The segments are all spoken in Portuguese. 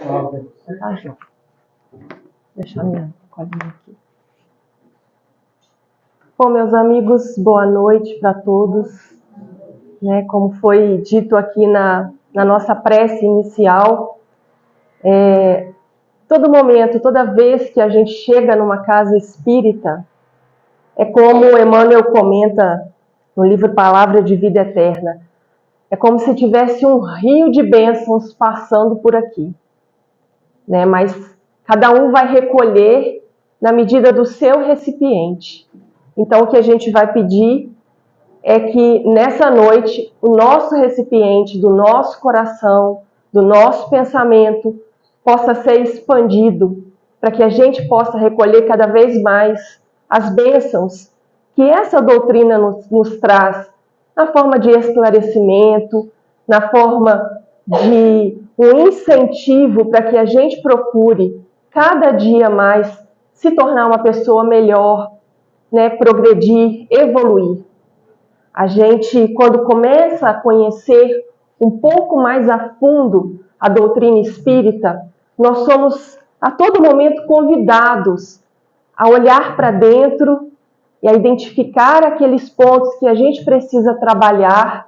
Tá, João. Deixa a minha colinha aqui. Bom, meus amigos, boa noite para todos. Como foi dito aqui na nossa prece inicial, todo momento, toda vez que a gente chega numa casa espírita, é como Emmanuel comenta no livro Palavra de Vida Eterna, é como se tivesse um rio de bênçãos passando por aqui. Mas cada um vai recolher na medida do seu recipiente. Então, o que a gente vai pedir é que nessa noite o nosso recipiente do nosso coração, do nosso pensamento, possa ser expandido, para que a gente possa recolher cada vez mais as bênçãos que essa doutrina nos traz, na forma de esclarecimento, na forma de um incentivo para que a gente procure cada dia mais se tornar uma pessoa melhor, progredir, evoluir. A gente, quando começa a conhecer um pouco mais a fundo a doutrina espírita, nós somos a todo momento convidados a olhar para dentro e a identificar aqueles pontos que a gente precisa trabalhar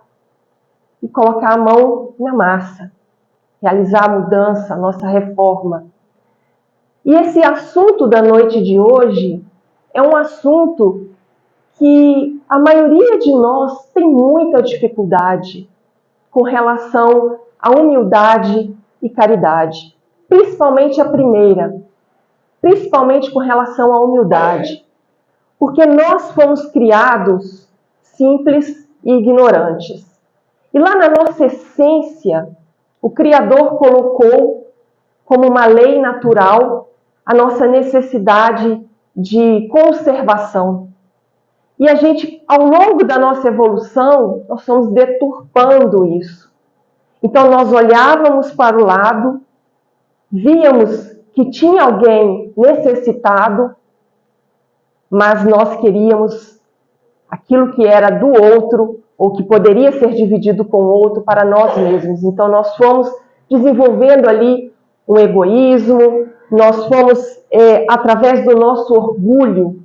e colocar a mão na massa, realizar a mudança, a nossa reforma. E esse assunto da noite de hoje é um assunto que a maioria de nós tem muita dificuldade com relação à humildade e caridade. Principalmente a primeira, principalmente com relação à humildade. Porque nós fomos criados simples e ignorantes. E lá na nossa essência, o Criador colocou como uma lei natural a nossa necessidade de conservação. E a gente, ao longo da nossa evolução, nós fomos deturpando isso. Então, nós olhávamos para o lado, víamos que tinha alguém necessitado, mas nós queríamos aquilo que era do outro, ou que poderia ser dividido com o outro para nós mesmos. Então, nós fomos desenvolvendo ali um egoísmo, nós fomos, através do nosso orgulho,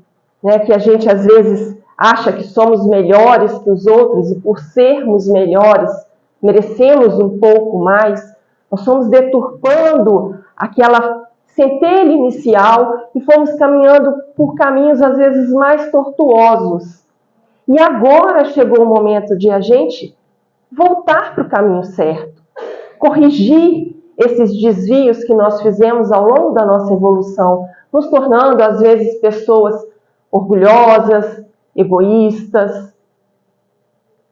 que a gente às vezes acha que somos melhores que os outros e por sermos melhores merecemos um pouco mais, nós fomos deturpando aquela centelha inicial e fomos caminhando por caminhos às vezes mais tortuosos. E agora chegou o momento de a gente voltar para o caminho certo, corrigir esses desvios que nós fizemos ao longo da nossa evolução, nos tornando às vezes pessoas orgulhosas, egoístas.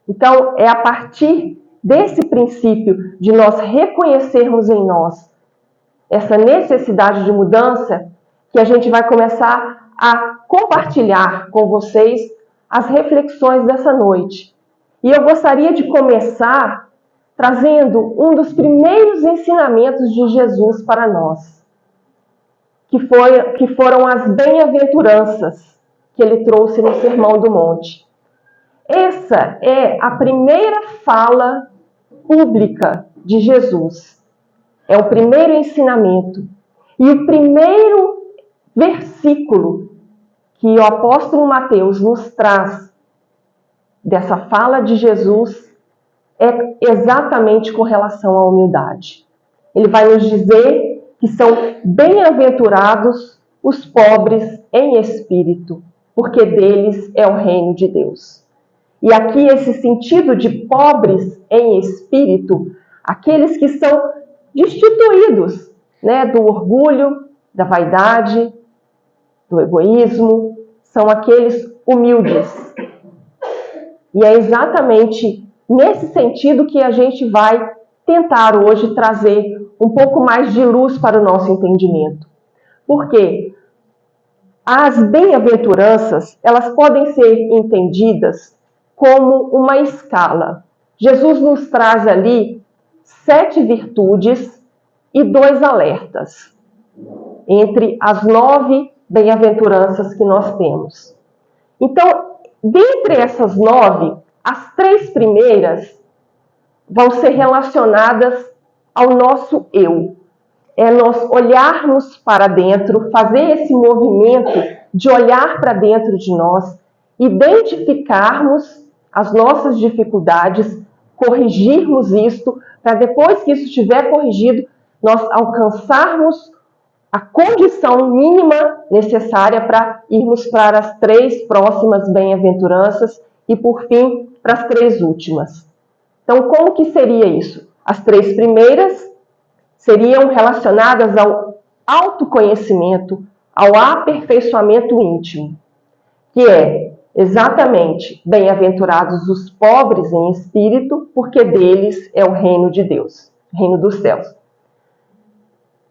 Então, é a partir desse princípio de nós reconhecermos em nós essa necessidade de mudança que a gente vai começar a compartilhar com vocês as reflexões dessa noite. E eu gostaria de começar trazendo um dos primeiros ensinamentos de Jesus para nós, que foram as bem-aventuranças que ele trouxe no Sermão do Monte. Essa é a primeira fala pública de Jesus. É o primeiro ensinamento. E o primeiro versículo que o apóstolo Mateus nos traz dessa fala de Jesus é exatamente com relação à humildade. Ele vai nos dizer que são bem-aventurados os pobres em espírito, porque deles é o reino de Deus. E aqui esse sentido de pobres em espírito, aqueles que são destituídos, do orgulho, da vaidade, do egoísmo, são aqueles humildes. E é exatamente nesse sentido que a gente vai tentar hoje trazer um pouco mais de luz para o nosso entendimento. Porque as bem-aventuranças, elas podem ser entendidas como uma escala. Jesus nos traz ali 7 virtudes e 2 alertas, entre as 9 bem-aventuranças que nós temos. Então, dentre essas 9, as 3 primeiras vão ser relacionadas ao nosso eu. é nós olharmos para dentro, fazer esse movimento de olhar para dentro de nós, identificarmos as nossas dificuldades, corrigirmos isto, para depois que isso estiver corrigido, nós alcançarmos a condição mínima necessária para irmos para as 3 próximas bem-aventuranças e, por fim, para as 3 últimas. Então, como que seria isso? As 3 primeiras seriam relacionadas ao autoconhecimento, ao aperfeiçoamento íntimo, que é exatamente bem-aventurados os pobres em espírito, porque deles é o reino de Deus, o reino dos céus.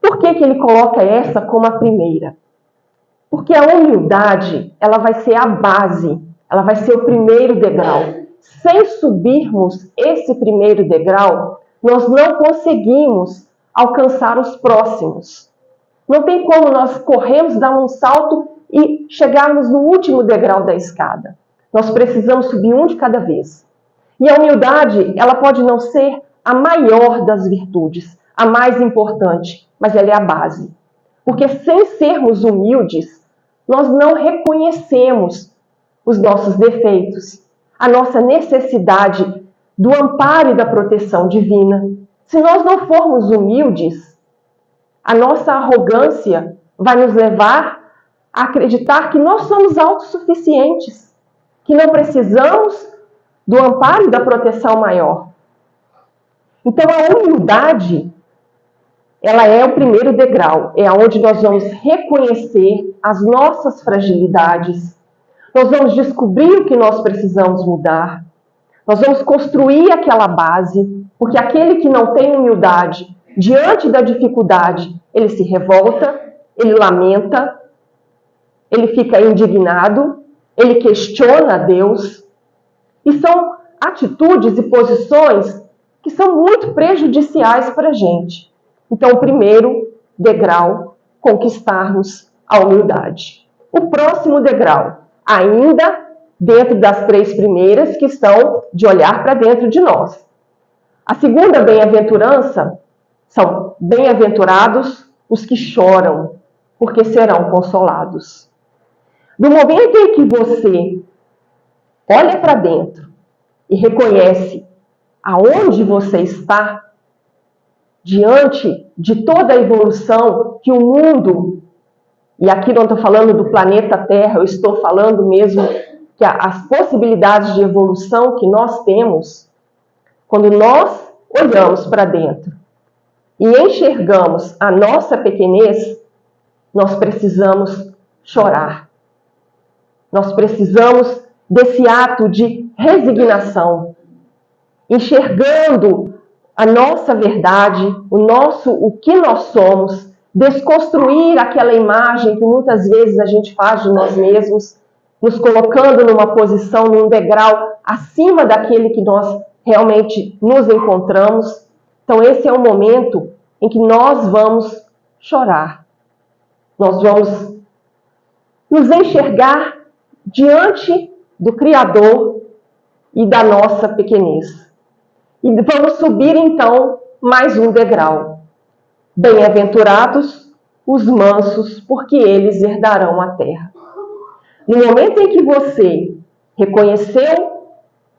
Por que ele coloca essa como a primeira? Porque a humildade, ela vai ser a base, ela vai ser o primeiro degrau. Sem subirmos esse primeiro degrau, nós não conseguimos alcançar os próximos. Não tem como nós corrermos, dar um salto e chegarmos no último degrau da escada. Nós precisamos subir um de cada vez. E a humildade, ela pode não ser a maior das virtudes, a mais importante, mas ela é a base. Porque sem sermos humildes, nós não reconhecemos os nossos defeitos, a nossa necessidade do amparo e da proteção divina. Se nós não formos humildes, a nossa arrogância vai nos levar a acreditar que nós somos autossuficientes, que não precisamos do amparo e da proteção maior. Então, a humildade, ela é o primeiro degrau, é onde nós vamos reconhecer as nossas fragilidades, nós vamos descobrir o que nós precisamos mudar, nós vamos construir aquela base, porque aquele que não tem humildade, diante da dificuldade, ele se revolta, ele lamenta, ele fica indignado, ele questiona a Deus, e são atitudes e posições que são muito prejudiciais para a gente. Então, o primeiro degrau, conquistarmos a humildade. O próximo degrau, ainda dentro das 3 primeiras, que estão de olhar para dentro de nós. A segunda bem-aventurança são bem-aventurados os que choram, porque serão consolados. No momento em que você olha para dentro e reconhece aonde você está, diante de toda a evolução que o mundo, e aqui não estou falando do planeta Terra, eu estou falando mesmo que as possibilidades de evolução que nós temos, quando nós olhamos para dentro e enxergamos a nossa pequenez, nós precisamos chorar. Nós precisamos desse ato de resignação, enxergando a nossa verdade, o que nós somos, desconstruir aquela imagem que muitas vezes a gente faz de nós mesmos, nos colocando numa posição, num degrau acima daquele que nós realmente nos encontramos. Então esse é o momento em que nós vamos chorar. Nós vamos nos enxergar diante do Criador e da nossa pequenez. E vamos subir então mais um degrau. Bem-aventurados os mansos, porque eles herdarão a terra. No momento em que você reconheceu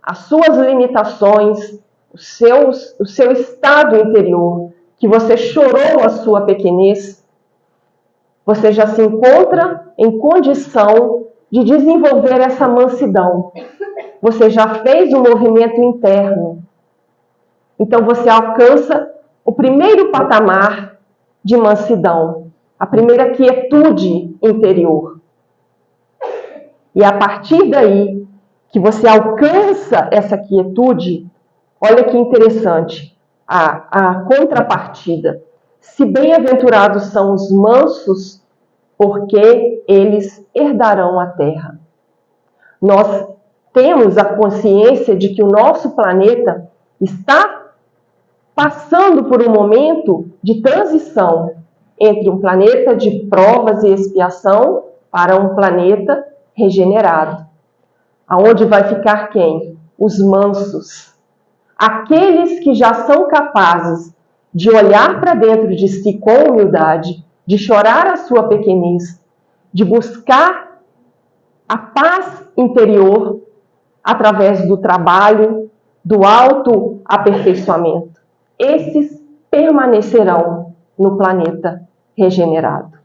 as suas limitações, o seu estado interior, que você chorou a sua pequenez, você já se encontra em condição de desenvolver essa mansidão. Você já fez um movimento interno. Então você alcança o primeiro patamar de mansidão, a primeira quietude interior. E a partir daí que você alcança essa quietude, olha que interessante, a contrapartida. Se bem-aventurados são os mansos, porque eles herdarão a terra. Nós temos a consciência de que o nosso planeta está passando por um momento de transição entre um planeta de provas e expiação para um planeta regenerado. Aonde vai ficar quem? Os mansos. Aqueles que já são capazes de olhar para dentro de si com humildade, de chorar a sua pequenez, de buscar a paz interior através do trabalho, do autoaperfeiçoamento. Esses permanecerão no planeta regenerado.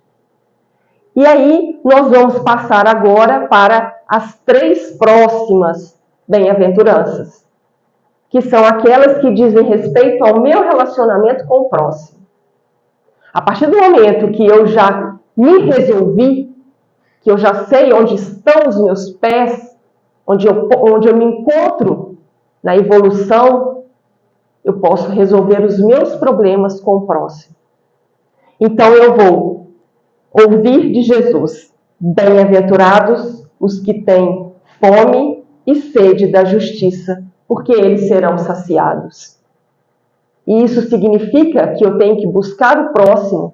E aí, nós vamos passar agora para as 3 próximas bem-aventuranças, que são aquelas que dizem respeito ao meu relacionamento com o próximo. A partir do momento que eu já me resolvi, que eu já sei onde estão os meus pés, onde eu me encontro na evolução, eu posso resolver os meus problemas com o próximo. Então eu vou ouvir de Jesus: bem-aventurados os que têm fome e sede da justiça, porque eles serão saciados. E isso significa que eu tenho que buscar o próximo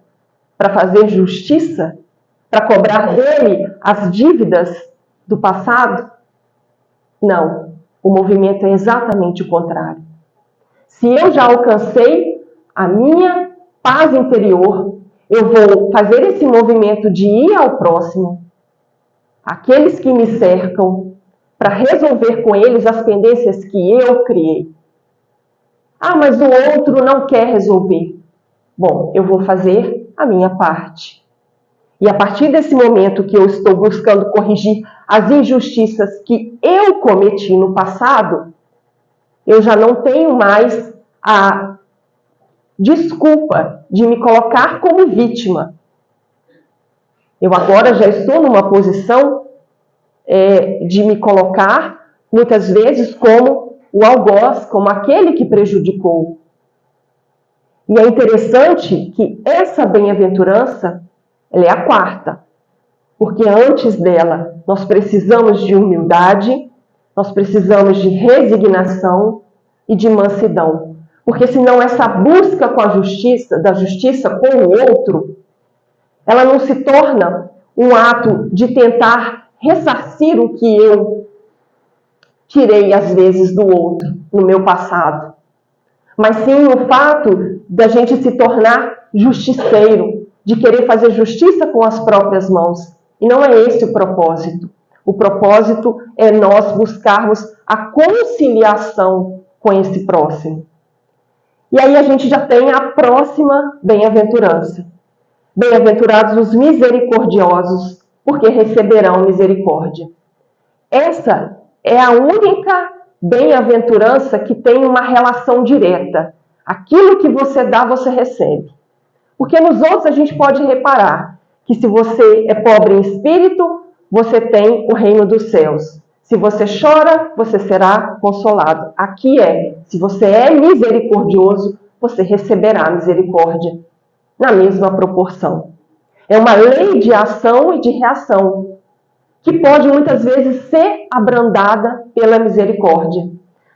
para fazer justiça, para cobrar dele as dívidas do passado? Não, o movimento é exatamente o contrário. Se eu já alcancei a minha paz interior, eu vou fazer esse movimento de ir ao próximo, aqueles que me cercam, para resolver com eles as pendências que eu criei. Ah, mas o outro não quer resolver. Bom, eu vou fazer a minha parte. E a partir desse momento que eu estou buscando corrigir as injustiças que eu cometi no passado, eu já não tenho mais a desculpa de me colocar como vítima. Eu agora já estou numa posição de me colocar, muitas vezes, como o algoz, como aquele que prejudicou. E é interessante que essa bem-aventurança, ela é a 4ª, porque antes dela nós precisamos de humildade, nós precisamos de resignação e de mansidão. Porque senão essa busca com a justiça, da justiça com o outro, ela não se torna um ato de tentar ressarcir o que eu tirei às vezes do outro, no meu passado. Mas sim o fato da gente se tornar justiceiro, de querer fazer justiça com as próprias mãos. E não é esse o propósito. O propósito é nós buscarmos a conciliação com esse próximo. E aí a gente já tem a próxima bem-aventurança. Bem-aventurados os misericordiosos, porque receberão misericórdia. Essa é a única bem-aventurança que tem uma relação direta. Aquilo que você dá, você recebe. Porque nos outros a gente pode reparar que se você é pobre em espírito, você tem o reino dos céus. Se você chora, você será consolado. Aqui se você é misericordioso, você receberá misericórdia na mesma proporção. É uma lei de ação e de reação, que pode muitas vezes ser abrandada pela misericórdia.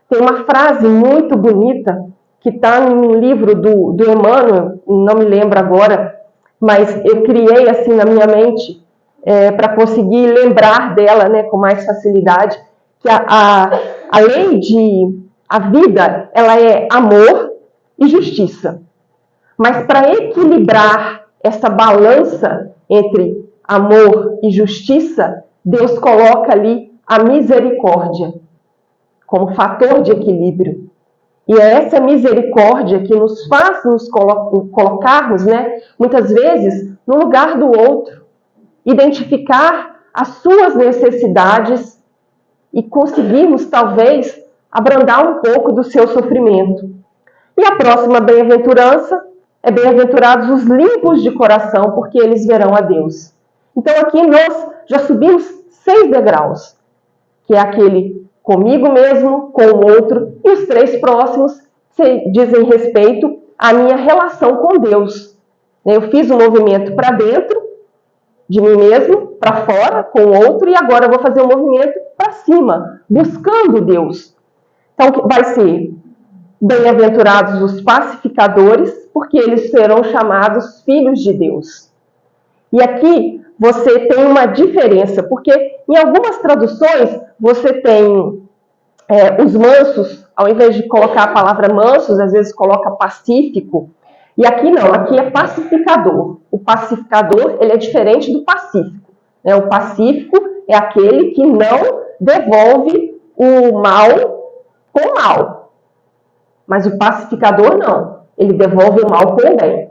Tem uma frase muito bonita que está no livro do Emmanuel, não me lembro agora, mas eu criei assim na minha mente para conseguir lembrar dela, né, com mais facilidade, que a lei a vida, ela é amor e justiça. Mas para equilibrar essa balança entre amor e justiça, Deus coloca ali a misericórdia como fator de equilíbrio. E é essa misericórdia que nos faz nos colocarmos, né, muitas vezes, no lugar do outro, identificar as suas necessidades e conseguirmos, talvez, abrandar um pouco do seu sofrimento. E a próxima bem-aventurança é bem-aventurados os limpos de coração, porque eles verão a Deus. Então aqui nós já subimos 6 degraus, que é aquele comigo mesmo, com o outro, e os 3 próximos dizem respeito à minha relação com Deus. Eu fiz um movimento para dentro de mim mesmo, para fora, com o outro, e agora eu vou fazer um movimento para cima, buscando Deus. Então vai ser bem-aventurados os pacificadores, porque eles serão chamados filhos de Deus. E aqui você tem uma diferença, porque em algumas traduções você tem os mansos, ao invés de colocar a palavra mansos, às vezes coloca pacífico, E aqui não, aqui é pacificador. O pacificador, ele é diferente do pacífico, né? O pacífico é aquele que não devolve o mal com o mal. Mas o pacificador não, ele devolve o mal com o bem.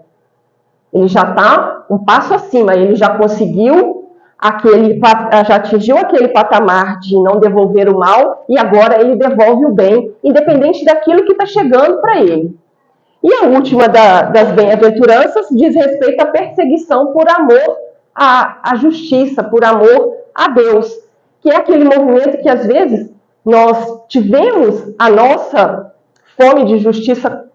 Ele já está um passo acima, ele já conseguiu já atingiu aquele patamar de não devolver o mal e agora ele devolve o bem, independente daquilo que está chegando para ele. E a última das bem-aventuranças diz respeito à perseguição por amor à justiça, por amor a Deus, que é aquele movimento que às vezes nós tivemos a nossa fome de justiça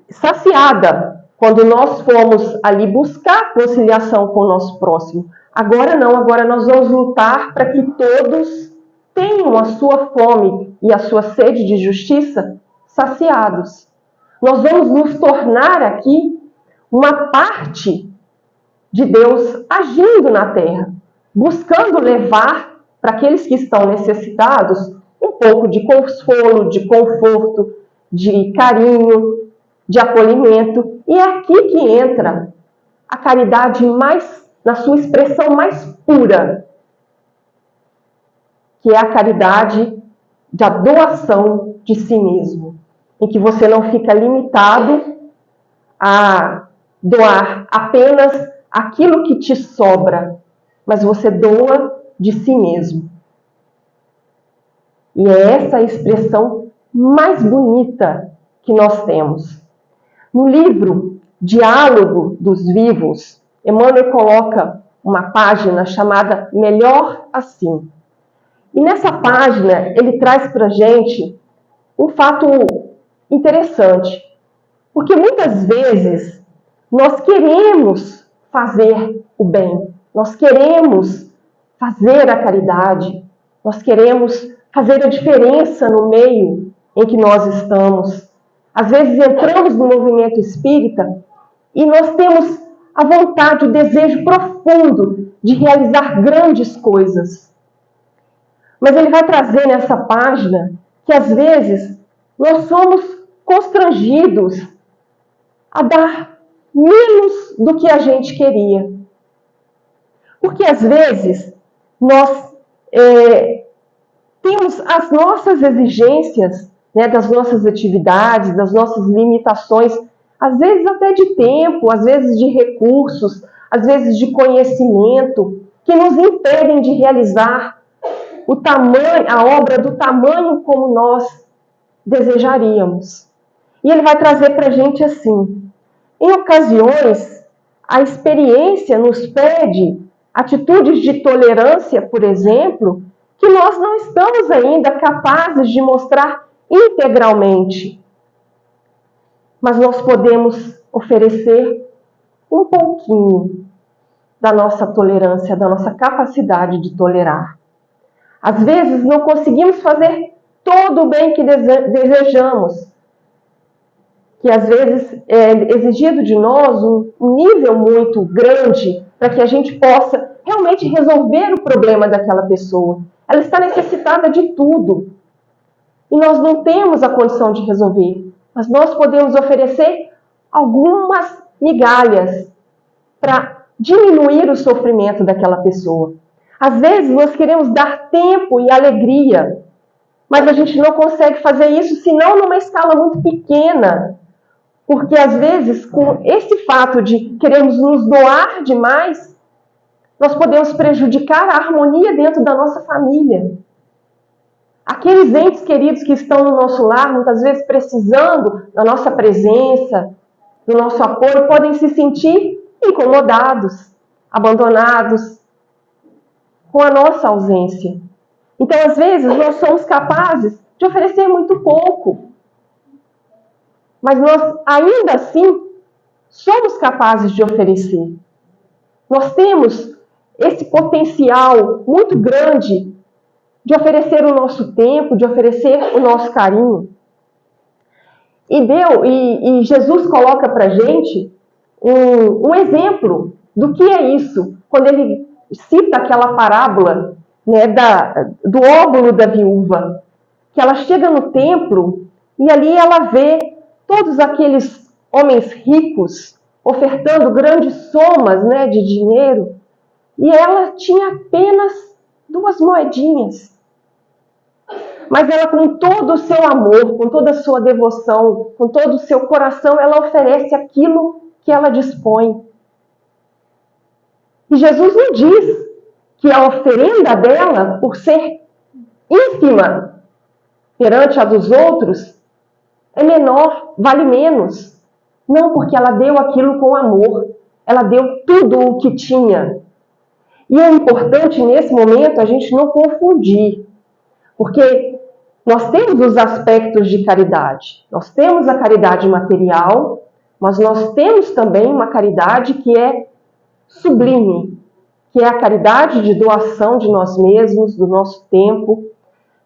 saciada quando nós fomos ali buscar conciliação com o nosso próximo. Agora não, agora nós vamos lutar para que todos tenham a sua fome e a sua sede de justiça saciados. Nós vamos nos tornar aqui uma parte de Deus agindo na terra, buscando levar para aqueles que estão necessitados um pouco de consolo, de conforto, de carinho, de acolhimento. E é aqui que entra a caridade na sua expressão mais pura, que é a caridade da doação de si mesmo, em que você não fica limitado a doar apenas aquilo que te sobra, mas você doa de si mesmo. E é essa a expressão mais bonita que nós temos. No livro Diálogo dos Vivos, Emmanuel coloca uma página chamada Melhor Assim. E nessa página ele traz para a gente um fato interessante, porque muitas vezes nós queremos fazer o bem, nós queremos fazer a caridade, nós queremos fazer a diferença no meio em que nós estamos. Às vezes entramos no movimento espírita e nós temos a vontade, o desejo profundo de realizar grandes coisas. Mas ele vai trazer nessa página que às vezes nós somos constrangidos a dar menos do que a gente queria. Porque às vezes nós temos as nossas exigências, né, das nossas atividades, das nossas limitações, às vezes até de tempo, às vezes de recursos, às vezes de conhecimento, que nos impedem de realizar a obra do tamanho como nós desejaríamos. E ele vai trazer para a gente assim: em ocasiões, a experiência nos pede atitudes de tolerância, por exemplo, que nós não estamos ainda capazes de mostrar integralmente. Mas nós podemos oferecer um pouquinho da nossa tolerância, da nossa capacidade de tolerar. Às vezes não conseguimos fazer todo o bem que desejamos, que às vezes é exigido de nós um nível muito grande para que a gente possa realmente resolver o problema daquela pessoa. Ela está necessitada de tudo e nós não temos a condição de resolver, mas nós podemos oferecer algumas migalhas para diminuir o sofrimento daquela pessoa. Às vezes nós queremos dar tempo e alegria, mas a gente não consegue fazer isso senão numa escala muito pequena, porque às vezes com esse fato de queremos nos doar demais, nós podemos prejudicar a harmonia dentro da nossa família. Aqueles entes queridos que estão no nosso lar, muitas vezes precisando da nossa presença, do nosso apoio, podem se sentir incomodados, abandonados, com a nossa ausência. Então, às vezes, nós somos capazes de oferecer muito pouco, mas nós, ainda assim, somos capazes de oferecer. Nós temos esse potencial muito grande de oferecer o nosso tempo, de oferecer o nosso carinho. E Jesus coloca para a gente um exemplo do que é isso, quando ele cita aquela parábola, né, do óbolo da viúva, que ela chega no templo e ali ela vê todos aqueles homens ricos, ofertando grandes somas, né, de dinheiro, e ela tinha apenas 2 moedinhas. Mas ela, com todo o seu amor, com toda a sua devoção, com todo o seu coração, ela oferece aquilo que ela dispõe. E Jesus não diz que a oferenda dela, por ser ínfima perante a dos outros, é menor, vale menos. Não, porque ela deu aquilo com amor. Ela deu tudo o que tinha. E é importante, nesse momento, a gente não confundir. Porque nós temos os aspectos de caridade. Nós temos a caridade material, mas nós temos também uma caridade que é sublime, que é a caridade de doação de nós mesmos, do nosso tempo.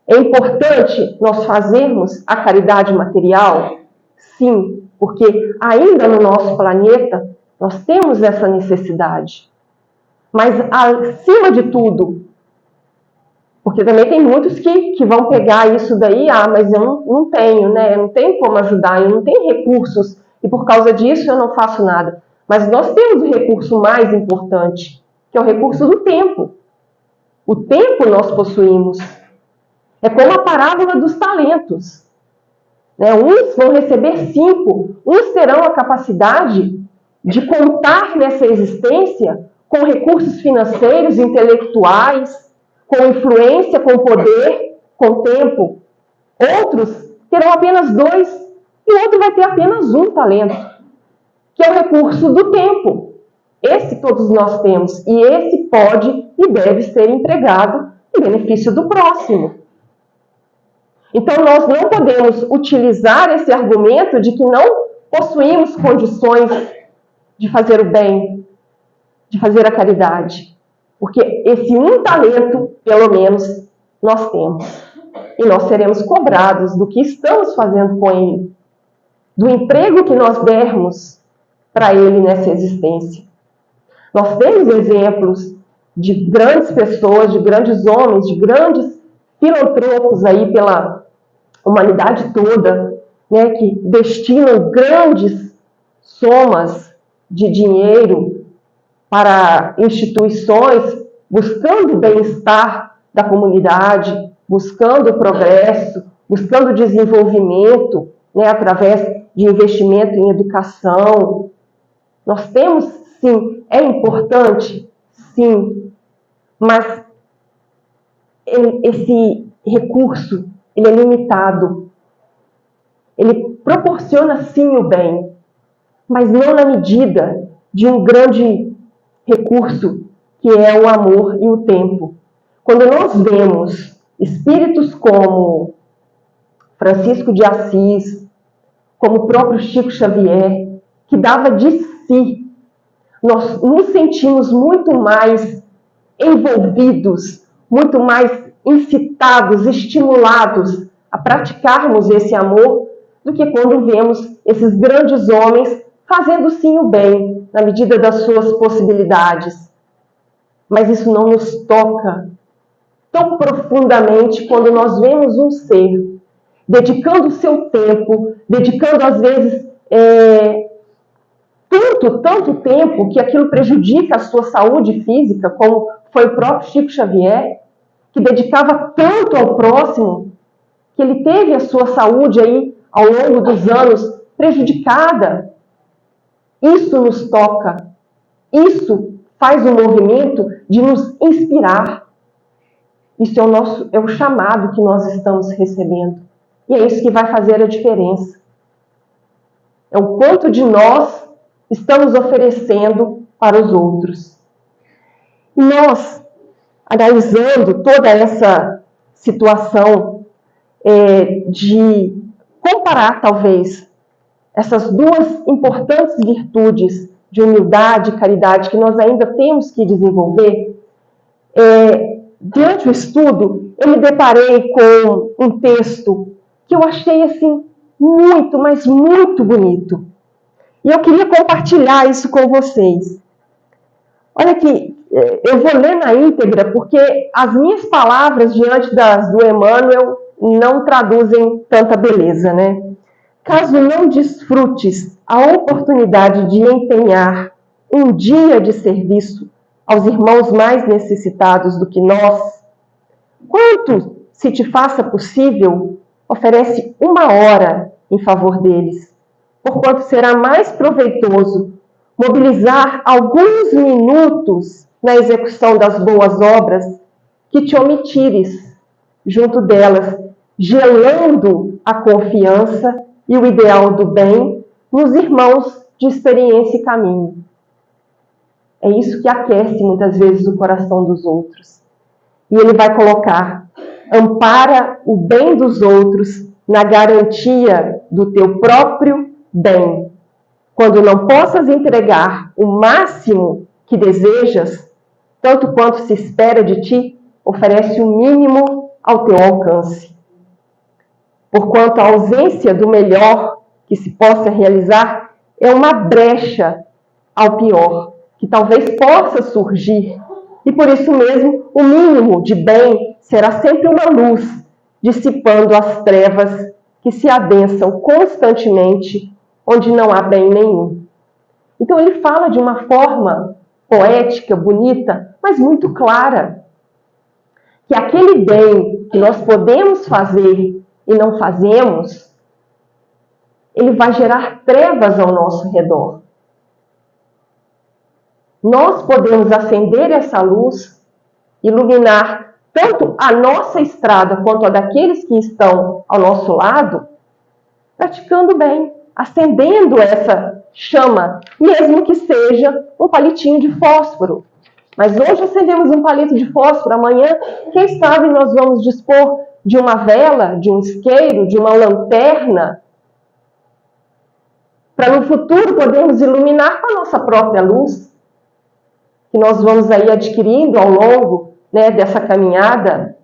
É importante nós fazermos a caridade material? Sim, porque ainda no nosso planeta nós temos essa necessidade. Mas, acima de tudo, porque também tem muitos que vão pegar isso daí, mas eu não tenho, né? Eu não tenho como ajudar, eu não tenho recursos, e por causa disso eu não faço nada. Mas nós temos o recurso mais importante, que é o recurso do tempo. O tempo nós possuímos. É como a parábola dos talentos. Né? Uns vão receber 5, uns terão a capacidade de contar nessa existência com recursos financeiros, intelectuais, com influência, com poder, com tempo. Outros terão apenas 2 e outro vai ter apenas 1 talento, que é o recurso do tempo. Esse todos nós temos e esse pode e deve ser empregado em benefício do próximo. Então, nós não podemos utilizar esse argumento de que não possuímos condições de fazer o bem, de fazer a caridade. Porque esse 1 talento, pelo menos, nós temos. E nós seremos cobrados do que estamos fazendo com ele, do emprego que nós dermos para ele nessa existência. Nós temos exemplos de grandes pessoas, de grandes homens, de grandes filantropos aí pela humanidade toda, né, que destinam grandes somas de dinheiro para instituições, buscando o bem-estar da comunidade, buscando o progresso, buscando o desenvolvimento, né, através de investimento em educação. Nós temos, sim, é importante, sim, mas esse recurso, ele é limitado. Ele proporciona, sim, o bem, mas não na medida de um grande recurso, que é o amor e o tempo. Quando nós vemos espíritos como Francisco de Assis, como o próprio Chico Xavier, que dava de si, nós nos sentimos muito mais envolvidos, muito mais incitados, estimulados a praticarmos esse amor do que quando vemos esses grandes homens fazendo sim o bem, na medida das suas possibilidades. Mas isso não nos toca tão profundamente quando nós vemos um ser dedicando o seu tempo, dedicando às vezes tanto tempo que aquilo prejudica a sua saúde física, como foi o próprio Chico Xavier, que dedicava tanto ao próximo, que ele teve a sua saúde aí ao longo dos anos prejudicada. Isso nos toca, isso faz um movimento de nos inspirar. Isso é o chamado que nós estamos recebendo. E é isso que vai fazer a diferença. É o quanto de nós estamos oferecendo para os outros. E nós, analisando toda essa situação de comparar, talvez, essas 2 importantes virtudes de humildade e caridade que nós ainda temos que desenvolver, durante o estudo, eu me deparei com um texto que eu achei assim muito, mas muito bonito. E eu queria compartilhar isso com vocês. Olha aqui, eu vou ler na íntegra, porque as minhas palavras diante das do Emmanuel não traduzem tanta beleza, né? Caso não desfrutes a oportunidade de empenhar um dia de serviço aos irmãos mais necessitados do que nós, quanto, se te faça possível, oferece 1 hora em favor deles, porquanto será mais proveitoso mobilizar alguns minutos na execução das boas obras que te omitires junto delas, gelando a confiança e o ideal do bem nos irmãos de experiência e caminho. É isso que aquece muitas vezes o coração dos outros. E ele vai colocar: ampara o bem dos outros na garantia do teu próprio bem. Quando não possas entregar o máximo que desejas, tanto quanto se espera de ti, oferece o mínimo ao teu alcance. Porquanto a ausência do melhor que se possa realizar é uma brecha ao pior, que talvez possa surgir. E por isso mesmo, o mínimo de bem será sempre uma luz, dissipando as trevas que se adensam constantemente onde não há bem nenhum. Então ele fala de uma forma poética, bonita, mas muito clara, que aquele bem que nós podemos fazer e não fazemos, ele vai gerar trevas ao nosso redor. Nós podemos acender essa luz, iluminar tanto a nossa estrada quanto a daqueles que estão ao nosso lado, praticando bem, acendendo essa chama, mesmo que seja um palitinho de fósforo. Mas hoje acendemos um palito de fósforo, amanhã, quem sabe nós vamos dispor de uma vela, de um isqueiro, de uma lanterna, para no futuro podermos iluminar com a nossa própria luz, que nós vamos aí adquirindo ao longo, dessa caminhada.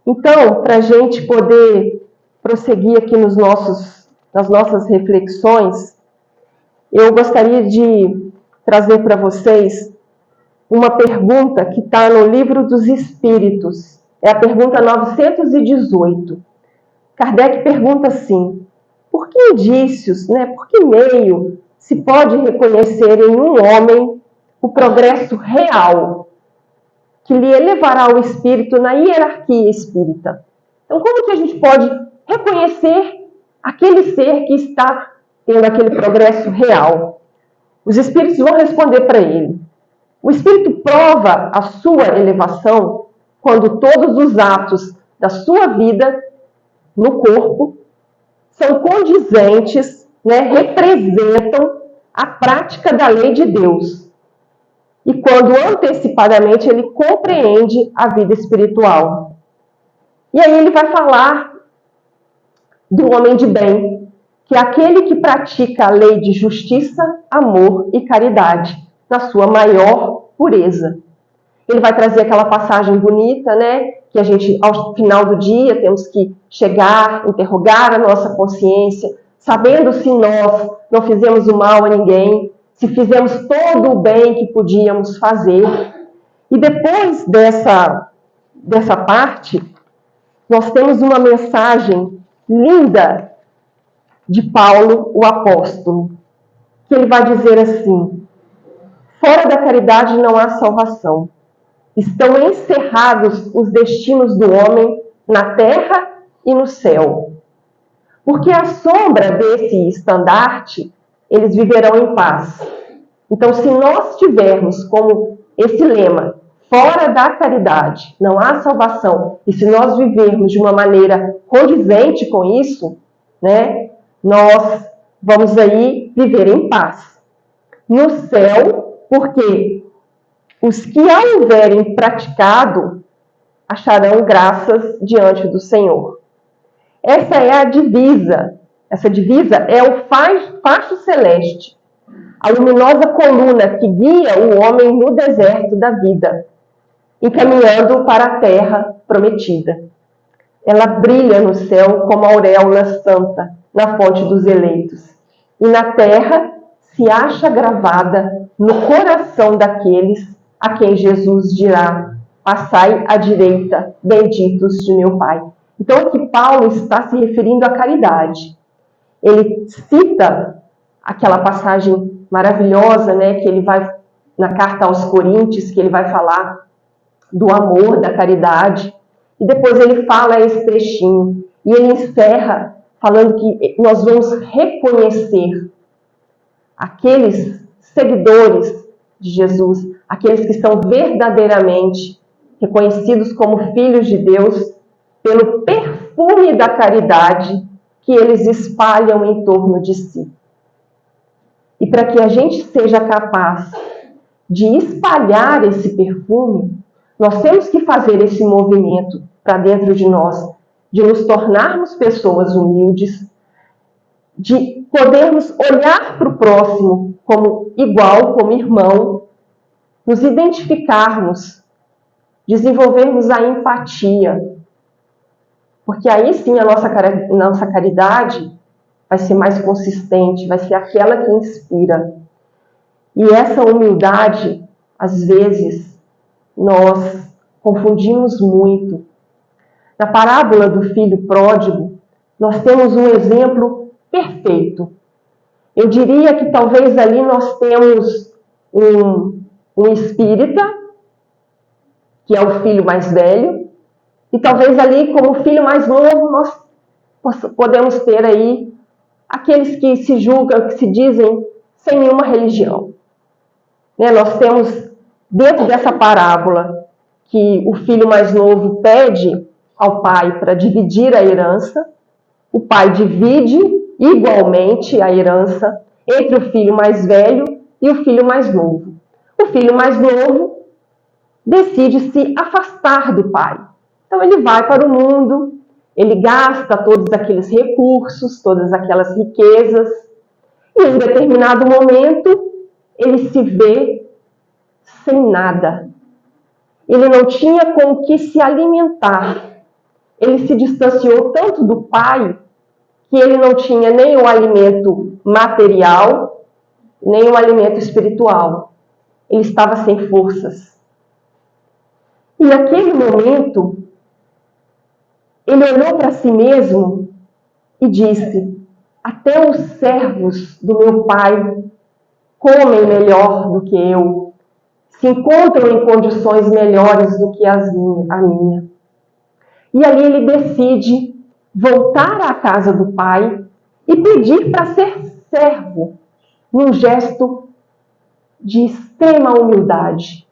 Então, para a gente poder prosseguir aqui nas nossas reflexões, eu gostaria de trazer para vocês uma pergunta que está no Livro dos Espíritos. É a pergunta 918. Kardec pergunta assim: por que indícios, por que meio se pode reconhecer em um homem o progresso real que lhe elevará o espírito na hierarquia espírita? Então, como que a gente pode reconhecer aquele ser que está tendo aquele progresso real? Os espíritos vão responder para ele. O espírito prova a sua elevação quando todos os atos da sua vida no corpo são condizentes, representam a prática da lei de Deus. E quando antecipadamente ele compreende a vida espiritual. E aí ele vai falar do homem de bem, que é aquele que pratica a lei de justiça, amor e caridade, na sua maior pureza. Ele vai trazer aquela passagem bonita, que a gente, ao final do dia, temos que chegar, interrogar a nossa consciência, sabendo se nós não fizemos o mal a ninguém, se fizemos todo o bem que podíamos fazer. E depois dessa parte, nós temos uma mensagem linda de Paulo, o apóstolo, que ele vai dizer assim: fora da caridade não há salvação. Estão encerrados os destinos do homem na terra e no céu. Porque à sombra desse estandarte, eles viverão em paz. Então, se nós tivermos como esse lema, fora da caridade não há salvação, e se nós vivermos de uma maneira condizente com isso, nós vamos aí viver em paz. No céu, porque os que a houverem praticado acharão graças diante do Senhor. Essa é a divisa. Essa divisa é o facho celeste, a luminosa coluna que guia o homem no deserto da vida, encaminhando para a terra prometida. Ela brilha no céu como a auréola santa na fonte dos eleitos, e na terra se acha gravada no coração daqueles a quem Jesus dirá: passai à direita, benditos de meu Pai. Então, aqui Paulo está se referindo à caridade. Ele cita aquela passagem maravilhosa, né, que ele vai, na carta aos Coríntios, que ele vai falar do amor, da caridade, e depois ele fala esse trechinho, e ele encerra falando que nós vamos reconhecer aqueles seguidores de Jesus, aqueles que são verdadeiramente reconhecidos como filhos de Deus, pelo perfume da caridade que eles espalham em torno de si. E para que a gente seja capaz de espalhar esse perfume, nós temos que fazer esse movimento para dentro de nós, de nos tornarmos pessoas humildes, de podermos olhar para o próximo como igual, como irmão, nos identificarmos, desenvolvermos a empatia, porque aí sim a nossa caridade vai ser mais consistente, vai ser aquela que inspira. E essa humildade, às vezes, nós confundimos muito. Na parábola do filho pródigo, nós temos um exemplo perfeito. Eu diria que talvez ali nós temos um espírita, que é o filho mais velho, e talvez ali, como filho mais novo, nós podemos ter aí aqueles que se julgam, que se dizem sem nenhuma religião. Nós temos, dentro dessa parábola, que o filho mais novo pede ao pai para dividir a herança, o pai divide igualmente a herança entre o filho mais velho e o filho mais novo. O filho mais novo decide se afastar do pai. Então ele vai para o mundo, ele gasta todos aqueles recursos, todas aquelas riquezas, e em determinado momento ele se vê sem nada. Ele não tinha com o que se alimentar. Ele se distanciou tanto do pai que ele não tinha nem o alimento material, nem o alimento espiritual. Ele estava sem forças. E naquele momento, ele olhou para si mesmo e disse: até os servos do meu pai comem melhor do que eu, se encontram em condições melhores do que a minha. E ali ele decide voltar à casa do pai e pedir para ser servo, num gesto de extrema humildade.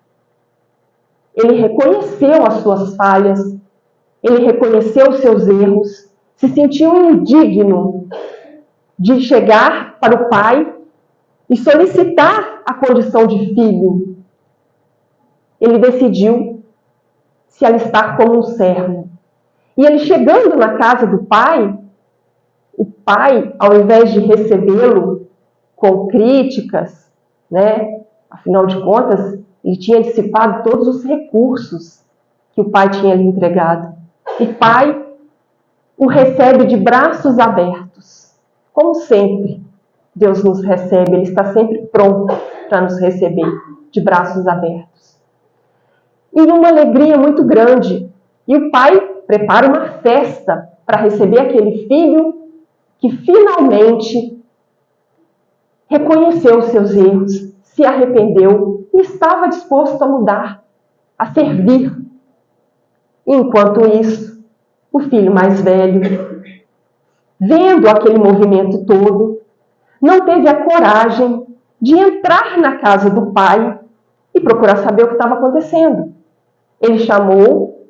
Ele reconheceu as suas falhas, ele reconheceu os seus erros, se sentiu indigno de chegar para o pai e solicitar a condição de filho. Ele decidiu se alistar como um servo. E ele chegando na casa do pai, o pai, ao invés de recebê-lo com críticas, afinal de contas, ele tinha dissipado todos os recursos que o pai tinha lhe entregado. O pai o recebe de braços abertos. Como sempre, Deus nos recebe, Ele está sempre pronto para nos receber de braços abertos. E uma alegria muito grande. E o pai prepara uma festa para receber aquele filho que finalmente reconheceu os seus erros, se arrependeu e estava disposto a mudar, a servir. E enquanto isso, o filho mais velho, vendo aquele movimento todo, não teve a coragem de entrar na casa do pai e procurar saber o que estava acontecendo. Ele chamou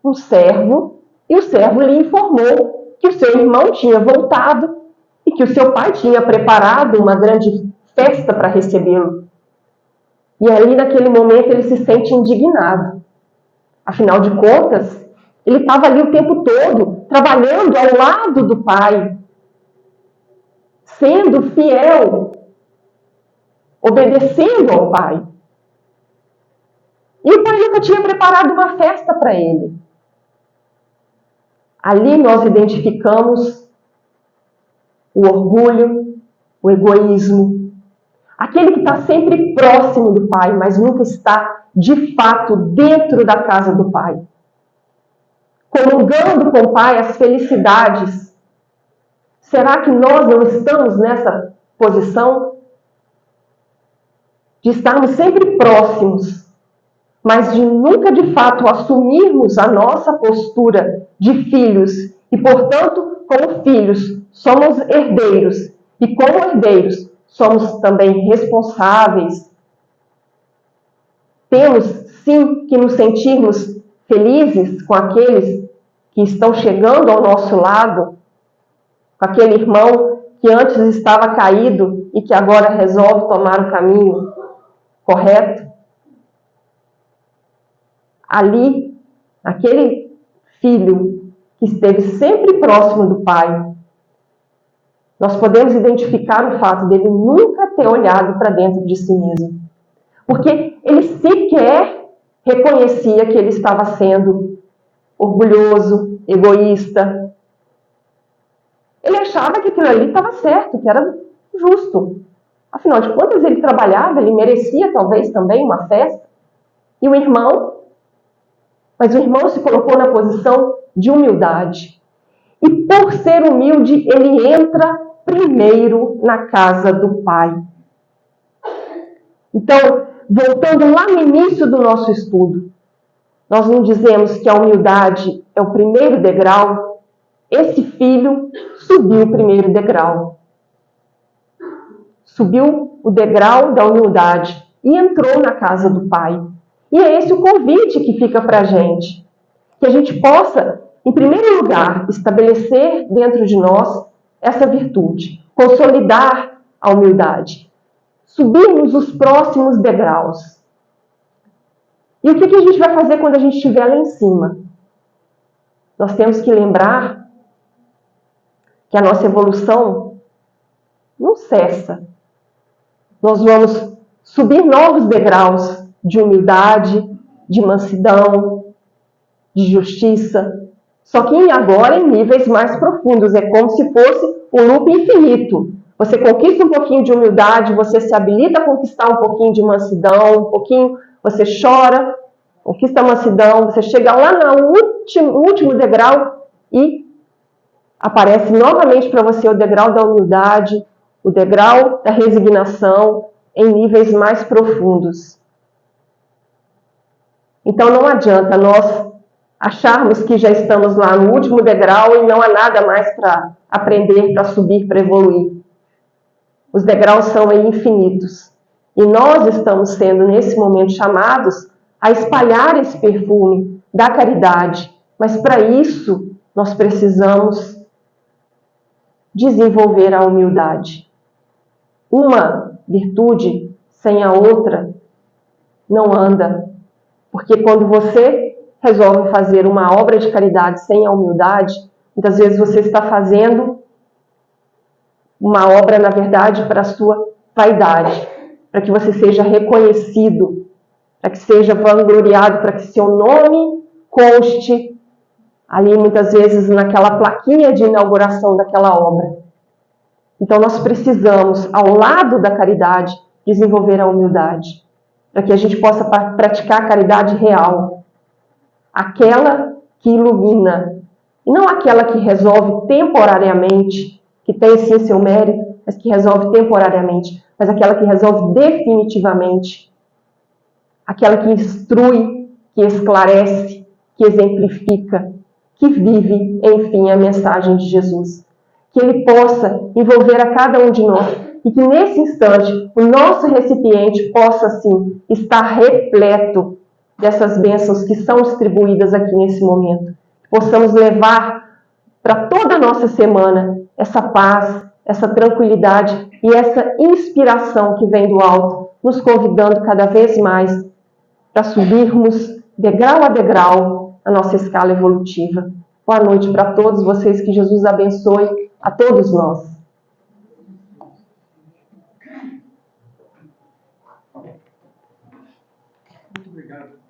um servo e o servo lhe informou que o seu irmão tinha voltado e que o seu pai tinha preparado uma grande festa para recebê-lo. E ali, naquele momento, ele se sente indignado. Afinal de contas, ele estava ali o tempo todo, trabalhando ao lado do pai, sendo fiel, obedecendo ao pai. E o pai nunca tinha preparado uma festa para ele. Ali nós identificamos o orgulho, o egoísmo, aquele que está sempre próximo do pai, mas nunca está, de fato, dentro da casa do pai. comungando com o Pai as felicidades. Será que nós não estamos nessa posição de estarmos sempre próximos, mas de nunca de fato assumirmos a nossa postura de filhos e, portanto, como filhos, somos herdeiros e, como herdeiros, somos também responsáveis? Temos, sim, que nos sentirmos felizes com aqueles que estão chegando ao nosso lado, com aquele irmão que antes estava caído e que agora resolve tomar o caminho correto. Ali, aquele filho que esteve sempre próximo do pai, nós podemos identificar o fato dele nunca ter olhado para dentro de si mesmo. Porque ele sequer reconhecia que ele estava sendo orgulhoso, egoísta. Ele achava que aquilo ali estava certo, que era justo. Afinal de contas, ele trabalhava, ele merecia talvez também uma festa. E o irmão? Mas o irmão se colocou na posição de humildade. E por ser humilde, ele entra primeiro na casa do pai. Então, voltando lá no início do nosso estudo, nós não dizemos que a humildade é o primeiro degrau. Esse filho subiu o primeiro degrau. Subiu o degrau da humildade e entrou na casa do pai. E é esse o convite que fica para a gente. Que a gente possa, em primeiro lugar, estabelecer dentro de nós essa virtude. Consolidar a humildade. Subirmos os próximos degraus. E o que a gente vai fazer quando a gente estiver lá em cima? Nós temos que lembrar que a nossa evolução não cessa. Nós vamos subir novos degraus de humildade, de mansidão, de justiça. Só que agora em níveis mais profundos. É como se fosse um loop infinito. Você conquista um pouquinho de humildade, você se habilita a conquistar um pouquinho de mansidão, um pouquinho, você chora, conquista a mansidão, você chega lá no último degrau e aparece novamente para você o degrau da humildade, o degrau da resignação em níveis mais profundos. Então não adianta nós acharmos que já estamos lá no último degrau e não há nada mais para aprender, para subir, para evoluir. Os degraus são aí infinitos. E nós estamos sendo, nesse momento, chamados a espalhar esse perfume da caridade. Mas para isso, nós precisamos desenvolver a humildade. Uma virtude sem a outra não anda. Porque quando você resolve fazer uma obra de caridade sem a humildade, muitas vezes você está fazendo uma obra, na verdade, para a sua vaidade, para que você seja reconhecido, para que seja vangloriado, para que seu nome conste ali, muitas vezes, naquela plaquinha de inauguração daquela obra. Então, nós precisamos, ao lado da caridade, desenvolver a humildade, para que a gente possa praticar a caridade real, aquela que ilumina, e não aquela que resolve temporariamente, que tem sim seu mérito, mas que resolve temporariamente, mas aquela que resolve definitivamente, aquela que instrui, que esclarece, que exemplifica, que vive, enfim, a mensagem de Jesus. Que Ele possa envolver a cada um de nós e que nesse instante o nosso recipiente possa, sim, estar repleto dessas bênçãos que são distribuídas aqui nesse momento. Possamos levar para toda a nossa semana essa paz, essa tranquilidade e essa inspiração que vem do alto, nos convidando cada vez mais para subirmos degrau a degrau a nossa escala evolutiva. Boa noite para todos vocês, que Jesus abençoe a todos nós.